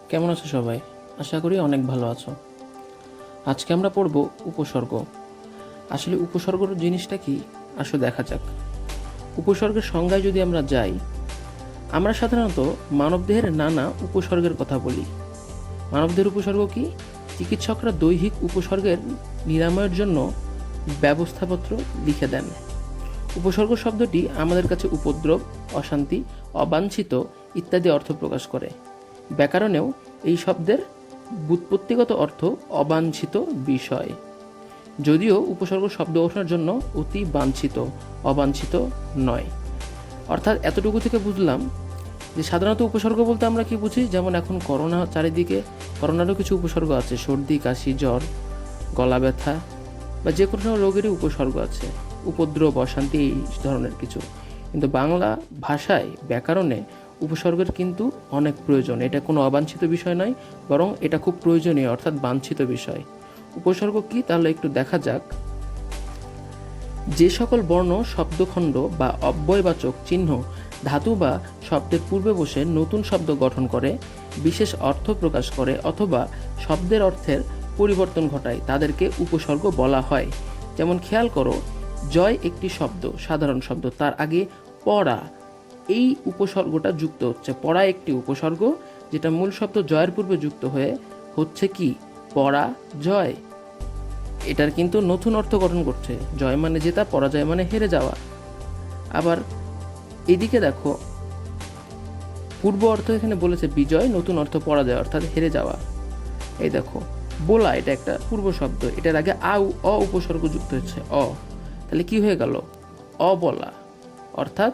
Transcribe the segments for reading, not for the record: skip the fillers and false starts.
কেমন আছো সবাই? আশা করি অনেক ভালো আছো। আজকে আমরা পড়ব উপসর্গ। আসলে উপসর্গর জিনিসটা কি আসো দেখা যাক। উপসর্গের সংজ্ঞায় যদি আমরা যাই, আমরা সাধারণত মানবদেহের নানা উপসর্গের কথা বলি। মানবদেহের উপসর্গ কি? চিকিৎসকরা দৈহিক উপসর্গের নিরাময়ের জন্য ব্যবস্থাপত্র লিখে দেন। উপসর্গ শব্দটি আমাদের কাছে উপদ্রব, অশান্তি, অবাঞ্ছিত ইত্যাদি অর্থ প্রকাশ করে। ব্যাকরণেও এই শব্দের ব্যুৎপত্তিগত অর্থ অবাঞ্ছিত বিষয়, যদিও উপসর্গ শব্দ গঠনের জন্য অতি বাঞ্ছিত, অবাঞ্ছিত নয়। অর্থাৎ এতটুকু থেকে বুঝলাম যে সাধারণত উপসর্গ বলতে আমরা কি বুঝি, যেমন এখন করোনা চারিদিকে, করোনারও কিছু উপসর্গ আছে, সর্দি, কাশি, জ্বর, গলা ব্যথা বা যে কোনো রোগেরই উপসর্গ আছে, উপদ্রব, অশান্তি, এই ধরনের কিছু। কিন্তু বাংলা ভাষায় ব্যাকরণে উপসর্গের কিন্তু অনেক প্রয়োজন। এটা কোনো অবাঞ্ছিত বিষয় নয়, বরং এটা খুব প্রয়োজনীয়, অর্থাৎ বাঞ্ছিত বিষয়। উপসর্গ কি তাহলে একটু দেখা যাক। যে সকল বর্ণ, শব্দখণ্ড বা অব্যয়বাচক চিহ্ন ধাতু বা শব্দের পূর্বে বসে নতুন শব্দ গঠন করে, বিশেষ অর্থ প্রকাশ করে অথবা শব্দের অর্থের পরিবর্তন ঘটায়, তাদেরকে উপসর্গ বলা হয়। যেমন খেয়াল করো, জয় একটি শব্দ, সাধারণ শব্দ, তার আগে পড়া, এই উপসর্গটা যুক্ত হচ্ছে। পড়া একটি উপসর্গ, যেটা মূল শব্দ জয়ের পূর্বে যুক্ত হয়ে হচ্ছে কি পড়া জয়। এটার কিন্তু নতুন অর্থ গঠন করছে। জয় মানে জেতা, পরাজয় মানে হেরে যাওয়া। আবার এদিকে দেখো, পূর্ব অর্থ এখানে বলেছে বিজয়, নতুন অর্থ পরাজয় অর্থাৎ হেরে যাওয়া। এই দেখো, বোলা, এটা একটা পূর্ব শব্দ, এটার আগে অ উপসর্গ যুক্ত হচ্ছে, অ, তাহলে কি হয়ে গেল? অবলা। অর্থাৎ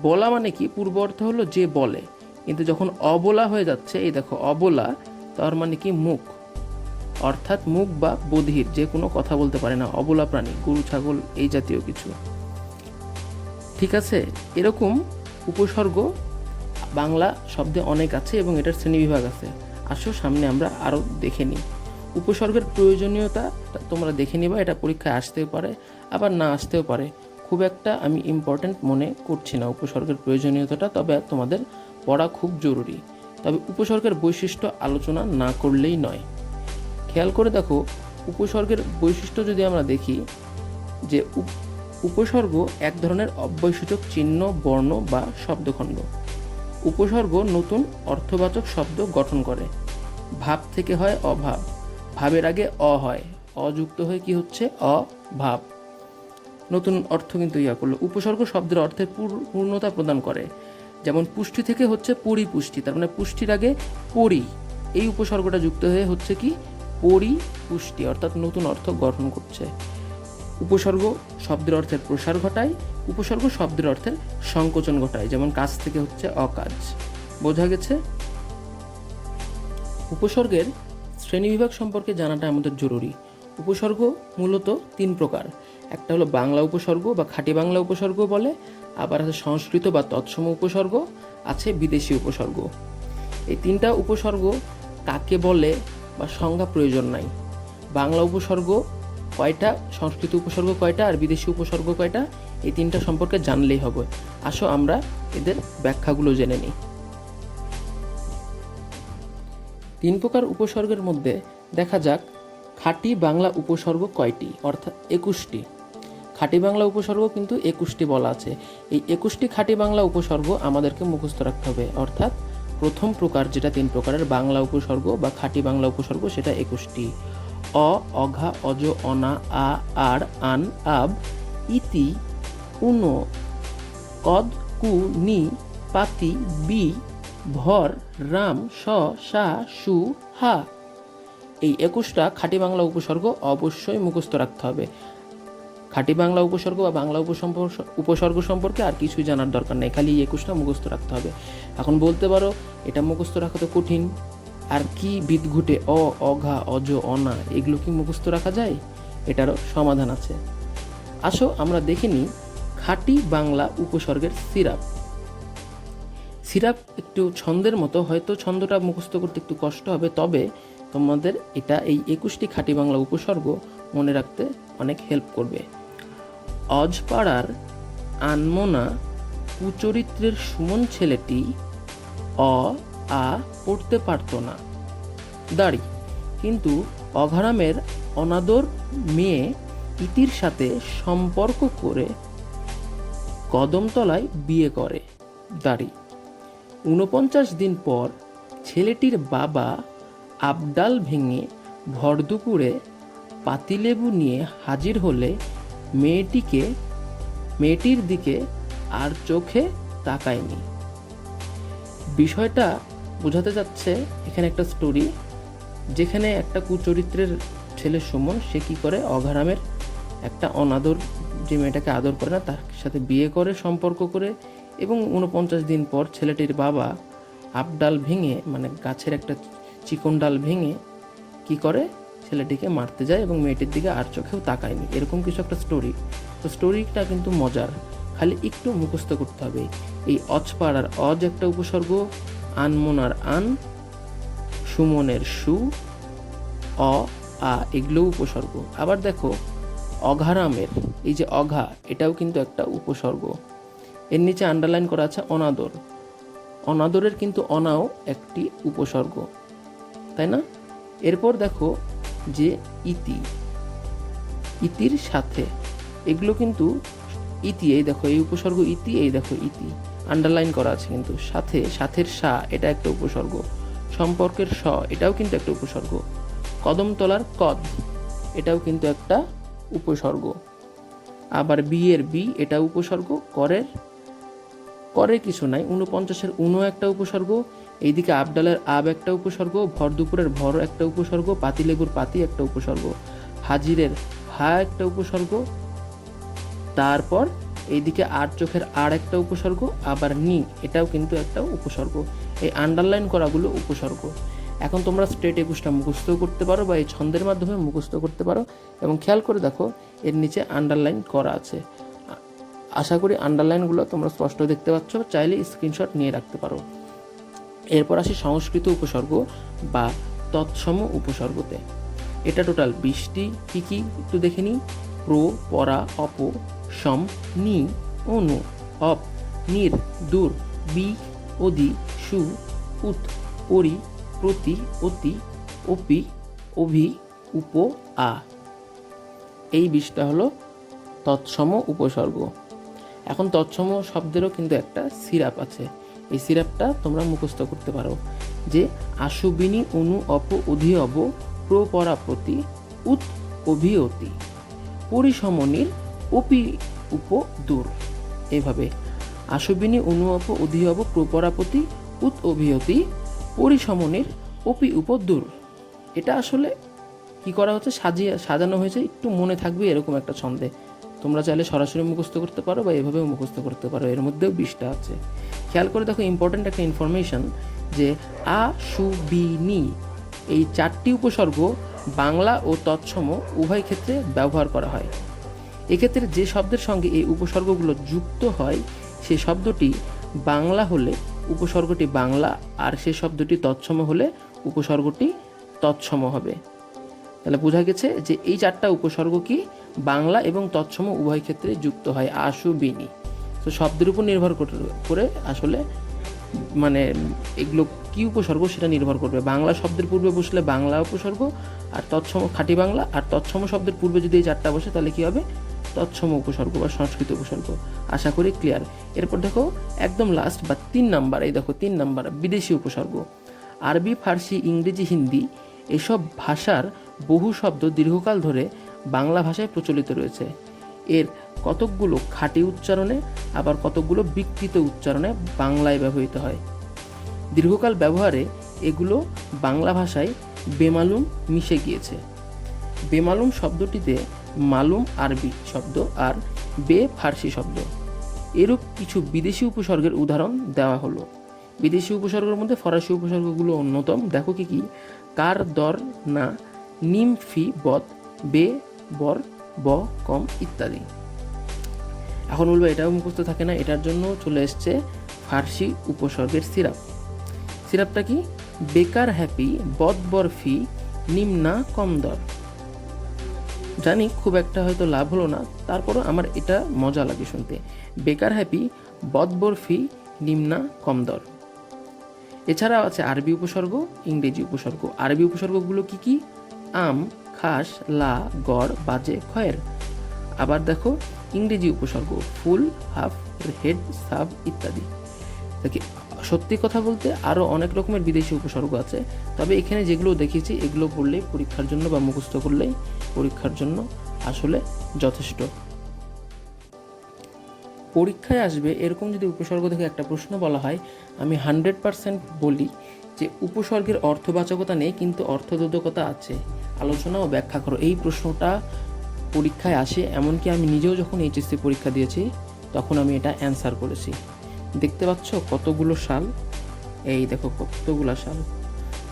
বলা মানে কি, পূর্ব অর্থ হলো যে বলে, কিন্তু যখন অবলা হয়ে যাচ্ছে, এই দেখো অবলা, তার মানে কি মুখ, অর্থাৎ মুখ বা বধির, যে কোনো কথা বলতে পারে না, অবলা প্রাণী, গরু, ছাগল, এই জাতীয় কিছু। ঠিক আছে, এরকম উপসর্গ বাংলা শব্দে অনেক আছে এবং এটার শ্রেণীবিভাগ আছে। আসো সামনে আমরা আরও দেখে নিই। উপসর্গের প্রয়োজনীয়তা তোমরা দেখে নিবা, এটা পরীক্ষায় আসতেও পারে আবার না আসতেও পারে। খুব একটা আমি ইম্পর্ট্যান্ট মনে করছি না উপসর্গের প্রয়োজনীয়তাটা, তবে তোমাদের পড়া খুব জরুরি। তবে উপসর্গের বৈশিষ্ট্য আলোচনা না করলেই নয়। খেয়াল করে দেখো, উপসর্গের বৈশিষ্ট্য যদি আমরা দেখি, যে উপসর্গ এক ধরনের অব্যয়সূচক চিহ্ন, বর্ণ বা শব্দখণ্ড। উপসর্গ নতুন অর্থবাচক শব্দ গঠন করে। ভাব থেকে হয় অভাব, ভাবের আগে অ হয়, অযুক্ত হয়ে কি হচ্ছে অভাব, নতুন অর্থ কিন্তু ইয়া করলো। উপসর্গ শব্দের অর্থের পূর্ণতা প্রদান করে। যেমন পুষ্টি থেকে হচ্ছে পরিপুষ্টি, তার মানে পুষ্টির আগে পরি, এই উপসর্গটা যুক্ত হয়ে হচ্ছে কি পরিপুষ্টি, অর্থাৎ নতুন অর্থ গঠন করছে। উপসর্গ শব্দের অর্থের প্রসার ঘটায়, উপসর্গ শব্দের অর্থের সংকোচন ঘটায়। যেমন কাজ থেকে হচ্ছে অকাজ। বোঝা গেছে? উপসর্গের শ্রেণীবিভাগ সম্পর্কে জানাটা আমাদের জরুরি। উপসর্গ মূলত তিন প্রকার। একটা হলো বাংলা উপসর্গ বা খাঁটি বাংলা উপসর্গ বলে, আবার আছে সংস্কৃত বা তৎসম উপসর্গ, আছে বিদেশি উপসর্গ। এই তিনটা উপসর্গ কাকে বলে বা সংজ্ঞা প্রয়োজন নাই। বাংলা উপসর্গ কয়টা, সংস্কৃত উপসর্গ কয়টা, আর বিদেশি উপসর্গ কয়টা, এই তিনটা সম্পর্কে জানলেই হবে। আসো আমরা এদের ব্যাখ্যাগুলো জেনে নিই। তিন প্রকার উপসর্গের মধ্যে দেখা যাক খাঁটি বাংলা উপসর্গ কয়টি, অর্থাৎ 21টি। খাঁটি বাংলা উপসর্গ কিন্তু 21টি বলা আছে। এই 21টি খাঁটি বাংলা উপসর্গ আমাদেরকে মুখস্থ রাখতে হবে। অর্থাৎ প্রথম প্রকার, যেটা তিন প্রকারের বাংলা উপসর্গ বা খাঁটি বাংলা উপসর্গ, সেটা 21টি। অ, অঘা, অজ, অনা, আ, আর, আন, আব, ইতি, উনো, কদ, কু, নি, পাতি, বি, ভর, রাম, স, সা, সু, হা। এই 21টা খাঁটি বাংলা উপসর্গ অবশ্যই মুখস্থ রাখতে হবে। খাঁটি বাংলা উপসর্গ বা বাংলা উপসর্গ সম্পর্কে আর কিছুই জানার দরকার নেই, খালি 21টা মুখস্থ রাখতে হবে। এখন বলতে পারো এটা মুখস্থ রাখা তো কঠিন, আর কি বিদঘুটে অ, অঘা, অজ, অনা, এগুলো কি মুখস্থ রাখা যায়? এটারও সমাধান আছে। আসো আমরা দেখে নিই খাঁটি বাংলা উপসর্গের সিরাপ। সিরাপ একটু ছন্দের মতো, হয়তো ছন্দটা মুখস্থ করতে একটু কষ্ট হবে, তবে তোমাদের এটা এই 21টি খাঁটি বাংলা উপসর্গ মনে রাখতে অনেক হেল্প করবে। অজপাড়ার আনমনা কুচরিত্রের সুমন ছেলেটি, অ, আ পড়তে পারতো না। দাড়ি, কিন্তু অঘরামের অনাদর মেয়ে ইতির সাথে সম্পর্ক করে কদমতলায় বিয়ে করে। দাড়ি, ৪৯ দিন পর ছেলেটির বাবা আবডাল ভেঙে ভরদুপুরে পাতিলেবু নিয়ে হাজির হলে মেয়েটির দিকে আর চোখে তাকায়নি। বিষয়টা বোঝাতে যাচ্ছে এখানে একটা স্টোরি, যেখানে একটা কুচরিত্রের ছেলে সুমন, সে কি করে অঘরামের একটা অনাদর, যে মেয়েটাকে আদর করে না, তার সাথে বিয়ে করে সম্পর্ক করে, এবং ৪৯ দিন পর ছেলেটির বাবা আপডাল ভেঙে, মানে গাছের একটা চিকন ডাল ভেঙে কি করে, ছেলেটিকে মারতে যায় এবং মেয়েটির দিকে আর চোখেও তাকায়নি। এরকম কিছু একটা স্টোরি। তো স্টোরিটা কিন্তু মজার, খালি একটু মুখস্থ করতে হবে। এই অজপাড়ার অজ একটা উপসর্গ, আনমোনার আন, সুমনের সু, অ আ এগুলো উপসর্গ। আবার দেখো অঘারামের, এই যে অঘা, এটাও কিন্তু একটা উপসর্গ। এর নিচে আন্ডারলাইন করা আছে অনাদর। অনাদরের কিন্তু অনাও একটি উপসর্গ, তাই না? এরপর দেখো যে ইতি, ইতির সাথে, এগুলো কিন্তু ইতি, এই দেখো এই উপসর্গ ইতি, এই দেখো ইতি আন্ডারলাইন করা আছে কিন্তু। সাথে, সাথের সা, এটা একটা উপসর্গ। সম্পর্কের স, এটাও কিন্তু একটা উপসর্গ। কদমতলার কদ, এটাও কিন্তু একটা উপসর্গ। আবার বিয়ের বি, এটা উপসর্গ। করের কিছু নাই। ৪৯-এর উনো একটা উপসর্গ। এইদিকে আবডালের আব একটা উপসর্গ। ভরদুপুরের ভর একটা উপসর্গ। পাতিলেবুর পাতি একটা উপসর্গ। হাজিরের হা একটা উপসর্গ। তারপর এইদিকে আর চোখের আর একটা উপসর্গ। আবার নি, এটাও কিন্তু একটা উপসর্গ। এই আন্ডারলাইন করাগুলো উপসর্গ। এখন তোমরা স্ট্রেট একুশটা মুখস্থ করতে পারো, বা এই ছন্দের মাধ্যমে মুখস্থ করতে পারো। এবং খেয়াল করে দেখো এর নিচে আন্ডারলাইন করা আছে। আশা করি আন্ডারলাইনগুলো তোমরা স্পষ্ট দেখতে পাচ্ছ, চাইলে স্ক্রিনশট নিয়ে রাখতে পারো। এরপর আসি সংস্কৃত উপসর্গ বা তৎসম উপসর্গতে। এটা টোটাল 20টি। কি কি একটু দেখে নিই। প্র, পরা, অপ, সম, নি, অনু, অপ, নির, দূর, বি, অদি, সু, উত, পরি, প্রতি, অতি, অপি, অভি, উপ, আ। এই 20টা হলো তৎসম উপসর্গ। এখন তৎসম শব্দেরও কিন্তু একটা সিরাপ আছে। এই সিরাপটা তোমরা মুখস্থ করতে পারো, যে আশুবিনী, অনু, অপ, অধি, অব, প্র, পরা, প্রতি, উত, অভি, অতি, পরিসমনির, অপি, উপ, দূর। এইভাবে আশুবিনী, অনু, অপ, অধি, অব, প্র, পরা, প্রতি, উত, অভি, অতি, পরিসমনির, অপি, উপ, দূর। এটা আসলে কি করা হচ্ছে, সাজানো হয়েছে, একটু মনে থাকবে এরকম একটা ছন্দে। তোমরা চাইলে সরাসরি মুখস্থ করতে পারো বা এভাবেও মুখস্থ করতে পারো। এর মধ্যেও 20টা আছে। খেয়াল করে দেখো ইম্পর্টেন্ট একটা ইনফরমেশন, যে আ, সু, বি, নি, এই 4টি উপসর্গ বাংলা ও তৎসম উভয় ক্ষেত্রে ব্যবহার করা হয়। এক্ষেত্রে যে শব্দের সঙ্গে এই উপসর্গগুলো যুক্ত হয়, সে শব্দটি বাংলা হলে উপসর্গটি বাংলা, আর সে শব্দটি তৎসম হলে উপসর্গটি তৎসম হবে। তাহলে বোঝা গেছে যে এই 4টা উপসর্গ কি বাংলা এবং তৎসম উভয় ক্ষেত্রে যুক্ত হয়, আশু, বিনি। তো শব্দের উপর নির্ভর করে আসলে মানে এগুলো কি উপসর্গ সেটা নির্ভর করবে। বাংলা শব্দের পূর্বে বসলে বাংলা উপসর্গ, আর তৎসম খাঁটি বাংলা, আর তৎসম শব্দের পূর্বে যদি এই 4টা বসে তাহলে কি হবে, তৎসম উপসর্গ বা সংস্কৃত উপসর্গ। আশা করি ক্লিয়ার। এরপর দেখো একদম লাস্ট বা 3 নাম্বার, এই দেখো 3 নাম্বার বিদেশি উপসর্গ। আরবি, ফার্সি, ইংরেজি, হিন্দি এসব ভাষার বহু শব্দ দীর্ঘকাল ধরে বাংলা ভাষায় প্রচলিত রয়েছে। এর কতকগুলো খাঁটি উচ্চারণে, আবার কতকগুলো বিকৃত উচ্চারণে বাংলায় ব্যবহৃত হয়। দীর্ঘকাল ব্যবহারে এগুলো বাংলা ভাষায় বেমালুম মিশে গিয়েছে। বেমালুম শব্দটিতে মালুম আরবি শব্দ আর বে ফার্সি শব্দ। এরূপ কিছু বিদেশি উপসর্গের উদাহরণ দেওয়া হলো। বিদেশি উপসর্গের মধ্যে ফরাসি উপসর্গগুলো অন্যতম। দেখো কি কি, কার, দর, না, নিম, ফি, বদ, বে, বর, ব, কম ইত্যাদি। এখন বলবো এটাও মুখস্থ থাকে না, এটার জন্য চলে এসছে ফার্সি উপসর্গের সিরাপ। সিরাপটা কি, বেকার, হ্যাপি, বদ, বর, ফি, নিম, না, কম, দর। জানি খুব একটা হয়তো লাভ হলো না, তারপরও আমার এটা মজা লাগে শুনতে। বেকার, হ্যাপি, বদ, বর, ফি, নিম, না, কম, দর। এছাড়াও আছে আরবি উপসর্গ, ইংরেজি উপসর্গ। আরবি উপসর্গগুলো কি কি? আম, খাস, লা, গড়, বাজে, খয়ের। আবার দেখো ইংরেজি উপসর্গ, ফুল, হাফ, হেড, সাব ইত্যাদি। দেখি সত্যি কথা বলতে আরও অনেক রকমের বিদেশি উপসর্গ আছে, তবে এখানে যেগুলো দেখেছি এগুলো পড়লেই পরীক্ষার জন্য বা মুখস্থ করলেই পরীক্ষার জন্য আসলে যথেষ্ট। পরীক্ষায় আসবে এরকম যদি উপসর্গ থেকে একটা প্রশ্ন বলা হয়, আমি 100% বলি যে উপসর্গের অর্থবাচকতা নেই কিন্তু অর্থবোধকতা আছে, আলোচনা ও ব্যাখ্যা করো। এই প্রশ্নটা পরীক্ষায় আসে, এমনকি আমি নিজেও যখন এইচএসসি পরীক্ষা দিয়েছি তখন আমি এটা অ্যান্সার করেছি। দেখতে পাচ্ছ কতগুলো সাল, এই দেখো কতগুলো সাল।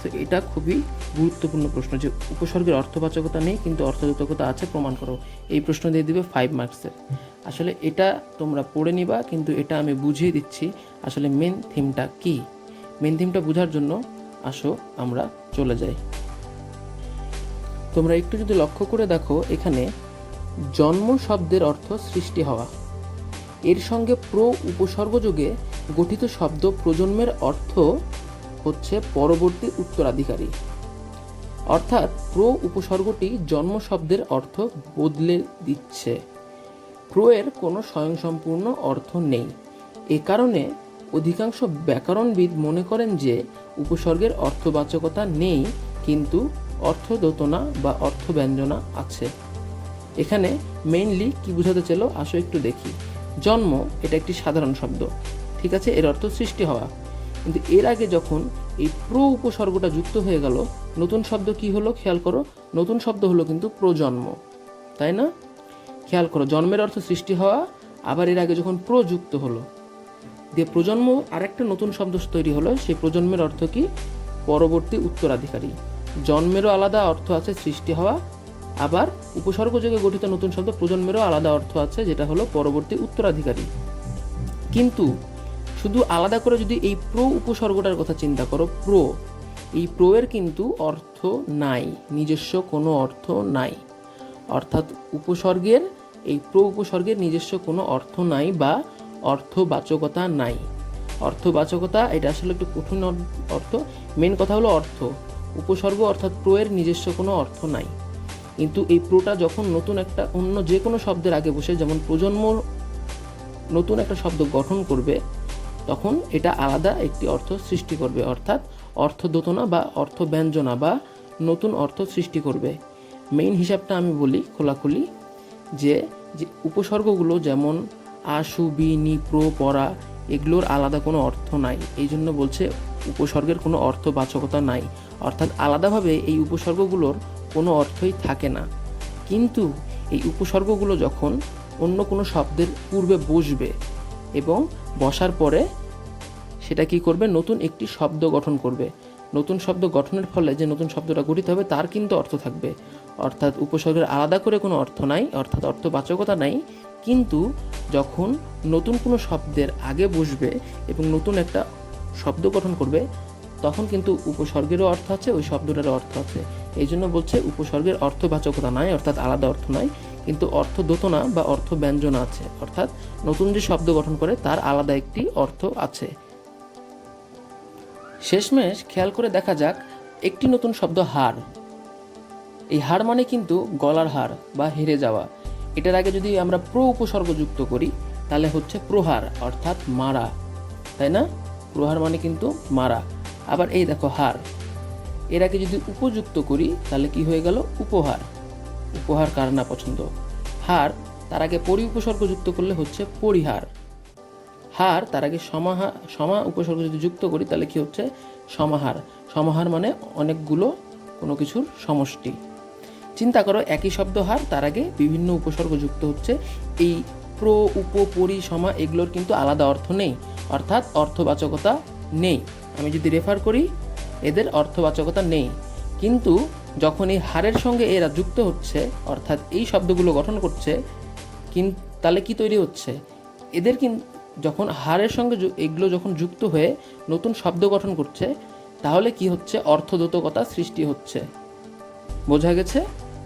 তো এটা খুবই গুরুত্বপূর্ণ প্রশ্ন যে উপসর্গের অর্থবাচকতা নেই কিন্তু অর্থবোধকতা আছে, প্রমাণ করো। এই প্রশ্ন দিয়ে দিবে 5 মার্কসের। আসলে এটা তোমরা পড়ে নিবা, কিন্তু এটা আমি বুঝিয়ে দিচ্ছি আসলে মেন থিমটা কি। মেন থিমটা বোঝার জন্য আসো আমরা চলে যাই। তোমরা একটু যদি লক্ষ্য করে দেখো, এখানে জন্ম শব্দের অর্থ সৃষ্টি হওয়া, এর সঙ্গে উপসর্গযোগে গঠিত শব্দ প্রজন্মের অর্থ হচ্ছে পরবর্তী উত্তরাধিকারী। অর্থাৎ উপসর্গটি জন্ম শব্দের অর্থ বদলে দিচ্ছে। এর কোনো স্বয়ংসম্পূর্ণ অর্থ নেই। এ কারণে অধিকাংশ ব্যাকরণবিদ মনে করেন যে উপসর্গের অর্থবাচকতা নেই কিন্তু অর্থদোতনা বা অর্থব্যঞ্জনা আছে। এখানে মেইনলি কি বোঝাতে চাইল আসো একটু দেখি। জন্ম এটা একটি সাধারণ শব্দ, ঠিক আছে, এর অর্থ সৃষ্টি হওয়া। কিন্তু এর আগে যখন এই উপসর্গটা যুক্ত হয়ে গেল, নতুন শব্দ কি হলো খেয়াল করো, নতুন শব্দ হলো কিন্তু প্রজন্ম, তাই না? খেয়াল করো, জন্মের অর্থ সৃষ্টি হওয়া, আবার এর আগে যখন যুক্ত হলো দিয়ে প্রজন্ম আরেকটা নতুন শব্দ তৈরি হলো, সেই প্রজন্মের অর্থ কি? পরবর্তী উত্তরাধিকারী। জন্মেরও আলাদা অর্থ আছে সৃষ্টি হওয়া, আবার উপসর্গযোগে গঠিত নতুন শব্দ প্রজন্মেরও আলাদা অর্থ আছে যেটা হলো পরবর্তী উত্তরাধিকারী। কিন্তু শুধু আলাদা করে যদি এই উপসর্গটার কথা চিন্তা করো, এই এর কিন্তু অর্থ নাই, নিজস্ব কোনো অর্থ নাই। অর্থাৎ উপসর্গের এই উপসর্গের নিজস্ব কোনো অর্থ নাই বা অর্থবাচকতা নাই। অর্থবাচকতা এটা আসলে একটু কঠিন অর্থ, মেন কথা হলো অর্থ। উপসর্গ অর্থাৎ এর নিজস্ব কোনো অর্থ নাই, কিন্তু এই টা যখন নতুন একটা অন্য যে কোনো শব্দের আগে বসে, যেমন প্রজন্ম নতুন একটা শব্দ গঠন করবে, তখন এটা আলাদা একটি অর্থ সৃষ্টি করবে, অর্থাৎ অর্থদোতনা বা অর্থব্যঞ্জনা বা নতুন অর্থ সৃষ্টি করবে। মেইন হিসাবটা আমি বলি খোলাখুলি, যে উপসর্গগুলো যেমন আশু, বি, নি, পরা, এগুলোর আলাদা কোনো অর্থ নাই। এই জন্য বলছে উপসর্গের কোনো অর্থবাচকতা নাই, অর্থাৎ আলাদাভাবে এই উপসর্গগুলোর কোনো অর্থই থাকে না। কিন্তু এই উপসর্গগুলো যখন অন্য কোনো শব্দের পূর্বে বসবে এবং বসার পরে সেটা কি করবে, নতুন একটি শব্দ গঠন করবে। নতুন শব্দ গঠনের ফলে যে নতুন শব্দটা গঠিত হবে তার কিন্তু অর্থ থাকবে। অর্থাৎ উপসর্গের আলাদা করে কোনো অর্থ নাই, অর্থাৎ অর্থবাচকতা নাই। কিন্তু যখন নতুন কোনো শব্দের আগে বসবে এবং নতুন একটা শব্দ গঠন করবে, তখন কিন্তু উপসর্গেরও অর্থ আছে, ওই শব্দটারও অর্থ আছে। এই জন্য বলছে উপসর্গের অর্থবাচকতা নাই, অর্থাৎ আলাদা অর্থ নাই, কিন্তু অর্থদোতনা বা অর্থব্যঞ্জনা আছে। অর্থাৎ নতুন যে শব্দ গঠন করে তার আলাদা একটি অর্থ আছে। শেষমেশ খেয়াল করে দেখা যাক একটি নতুন শব্দ হার। এই হার মানে কিন্তু গলার হার বা হেরে যাওয়া। এটার আগে যদি আমরা উপসর্গ যুক্ত করি তাহলে হচ্ছে প্রহার, অর্থাৎ মারা, তাই না? প্রহার মানে কিন্তু মারা। আবার এই দেখো হার, এর আগে যদি উপযুক্ত করি তাহলে কি হয়ে গেল? উপহার। উপহার কার না পছন্দ? হার, তার আগে উপসর্গ যুক্ত করলে হচ্ছে পরিহার। হার, তার আগে সমা উপসর্গ যদি যুক্ত করি তাহলে কি হচ্ছে? সমাহার। সমাহার মানে অনেকগুলো কোনো কিছুর সমষ্টি। চিন্তা করো, একই শব্দ হার, তার আগে বিভিন্ন উপসর্গ যুক্ত হচ্ছে। এই পরি, সমা এগুলোর কিন্তু আলাদা অর্থ নেই, অর্থাৎ অর্থবাচকতা নেই। আমি যদি রেফার করি, এদের অর্থবাচকতা নেই। কিন্তু যখন এই হারের সঙ্গে এরা যুক্ত হচ্ছে, অর্থাৎ এই শব্দগুলো গঠন করছে, তাহলে কি তৈরি হচ্ছে? এদের যখন হারের সঙ্গে এগুলো যখন যুক্ত হয়ে নতুন শব্দ গঠন করছে, তাহলে কি হচ্ছে? অর্থদোতকতা সৃষ্টি হচ্ছে। বোঝা গেছে?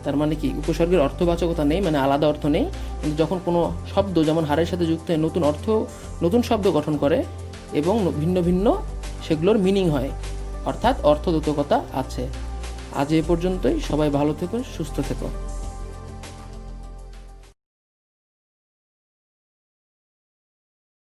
তার মানে কি উপসর্গের অর্থবাচকতা নেই, মানে আলাদা অর্থ নেই, কিন্তু যখন কোনো শব্দ যেমন হারের সাথে যুক্ত হয়ে নতুন শব্দ গঠন করে এবং ভিন্ন ভিন্ন সেগুলোর মিনিং হয়, অর্থাৎ অর্থবোধকতা আছে। আজ এ পর্যন্তই। সবাই ভালো থেকো, সুস্থ থেকো।